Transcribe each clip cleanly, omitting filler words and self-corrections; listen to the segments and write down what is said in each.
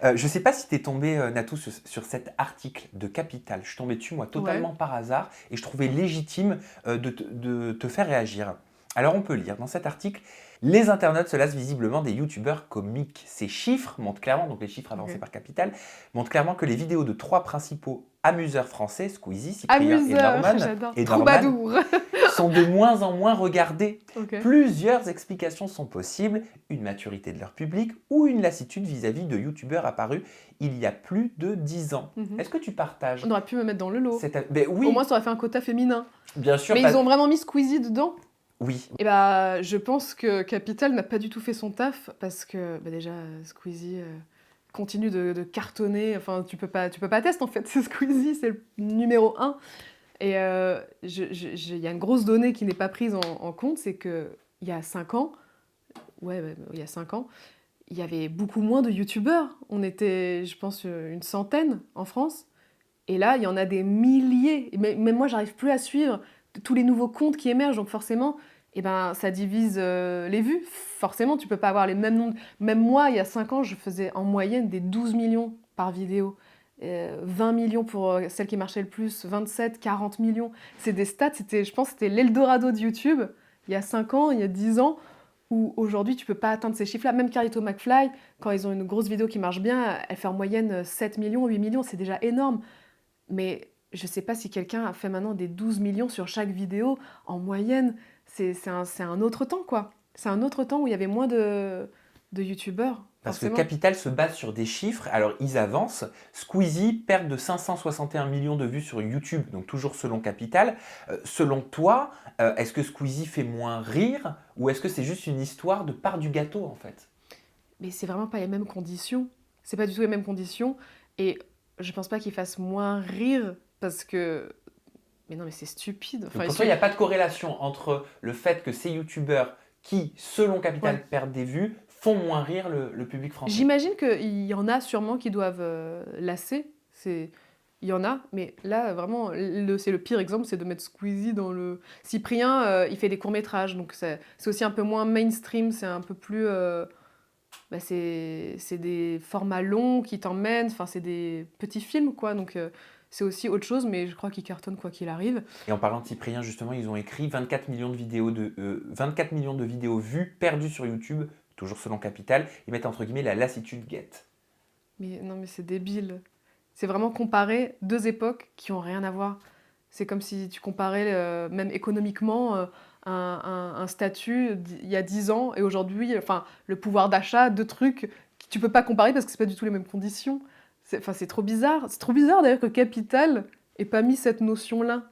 Je sais pas si tu es tombé, Natou, sur cet article de Capital. Je suis tombé dessus, moi, Ouais. totalement par hasard, et je trouvais légitime de te faire réagir. Alors, on peut lire dans cet article, les internautes se lassent visiblement des youtubeurs comiques. Ces chiffres montrent clairement, donc les chiffres avancés OK. par Capital, montrent clairement que les vidéos de trois principaux amuseurs français, Squeezie, Cyprien Amuseur, j'adore. et Norman, Troubadour. sont de moins en moins regardés. OK. Plusieurs explications sont possibles, une maturité de leur public ou une lassitude vis-à-vis de youtubeurs apparus il y a plus de 10 ans. Mmh. Est-ce que tu partages On aurait pu me mettre dans le lot. Ben Au oui, moins, ça aurait fait un quota féminin. bien sûr. Mais ils ont vraiment mis Squeezie dedans? Oui, Et bah, je pense que Capital n'a pas du tout fait son taf parce que, bah, déjà, Squeezie continue de cartonner. Enfin, tu peux pas tester, en fait. Squeezie, c'est le numéro 1. Et il y a une grosse donnée qui n'est pas prise en compte, c'est qu'il y a 5 ans, il y a 5 ans, il y avait beaucoup moins de youtubeurs. On était, je pense, une centaine en France. Et là, il y en a des milliers. Et même moi, j'arrive plus à suivre tous les nouveaux comptes qui émergent. Donc forcément, eh ben, ça divise les vues. Forcément, tu peux pas avoir les mêmes nombres. Même moi, il y a 5 ans, je faisais en moyenne des 12 millions par vidéo. 20 millions pour celle qui marchait le plus, 27, 40 millions. C'est des stats, je pense que c'était l'Eldorado de YouTube, il y a 5 ans, il y a 10 ans, où aujourd'hui, tu peux pas atteindre ces chiffres-là. Même Carlito McFly, quand ils ont une grosse vidéo qui marche bien, elle fait en moyenne 7 millions, 8 millions, c'est déjà énorme. Mais je sais pas si quelqu'un a fait maintenant des 12 millions sur chaque vidéo. En moyenne, c'est un autre temps, quoi. C'est un autre temps où il y avait moins de youtubeurs, parce que forcément. Capital se base sur des chiffres. Alors, ils avancent. Squeezie, perte de 561 millions de vues sur YouTube, donc toujours selon Capital. Selon toi, est-ce que Squeezie fait moins rire ou est-ce que c'est juste une histoire de part du gâteau, en fait? Mais c'est vraiment pas les mêmes conditions. C'est pas du tout les mêmes conditions. Et je pense pas qu'ils fassent moins rire parce que. Mais non, mais c'est stupide. Donc pour toi, il n'y a pas de corrélation entre le fait que ces youtubeurs qui, selon Capital, Ouais. perdent des vues, font moins rire le public français. J'imagine qu'il y en a sûrement qui doivent lasser. Il y en a, mais là, vraiment, c'est le pire exemple, c'est de mettre Squeezie dans le. Cyprien, il fait des courts-métrages, donc c'est aussi un peu moins mainstream, c'est un peu plus. Bah, c'est des formats longs qui t'emmènent, enfin, c'est des petits films, quoi, donc c'est aussi autre chose, mais je crois qu'il cartonne quoi qu'il arrive. Et en parlant de Cyprien, justement, ils ont écrit 24 millions de vidéos, 24 millions de vidéos vues perdues sur YouTube, toujours selon Capital. Ils mettent entre guillemets la lassitude guette. Mais non, mais c'est débile. C'est vraiment comparer deux époques qui ont rien à voir. C'est comme si tu comparais, même économiquement, un statut il y a 10 ans et aujourd'hui, enfin, le pouvoir d'achat, deux trucs que tu peux pas comparer parce que c'est pas du tout les mêmes conditions. Enfin, c'est trop bizarre. C'est trop bizarre d'ailleurs que Capital ait pas mis cette notion-là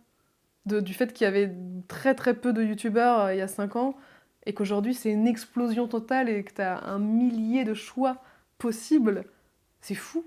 du fait qu'il y avait très très peu de youtubeurs il y a 5 ans et qu'aujourd'hui c'est une explosion totale et que tu as un millier de choix possibles. C'est fou.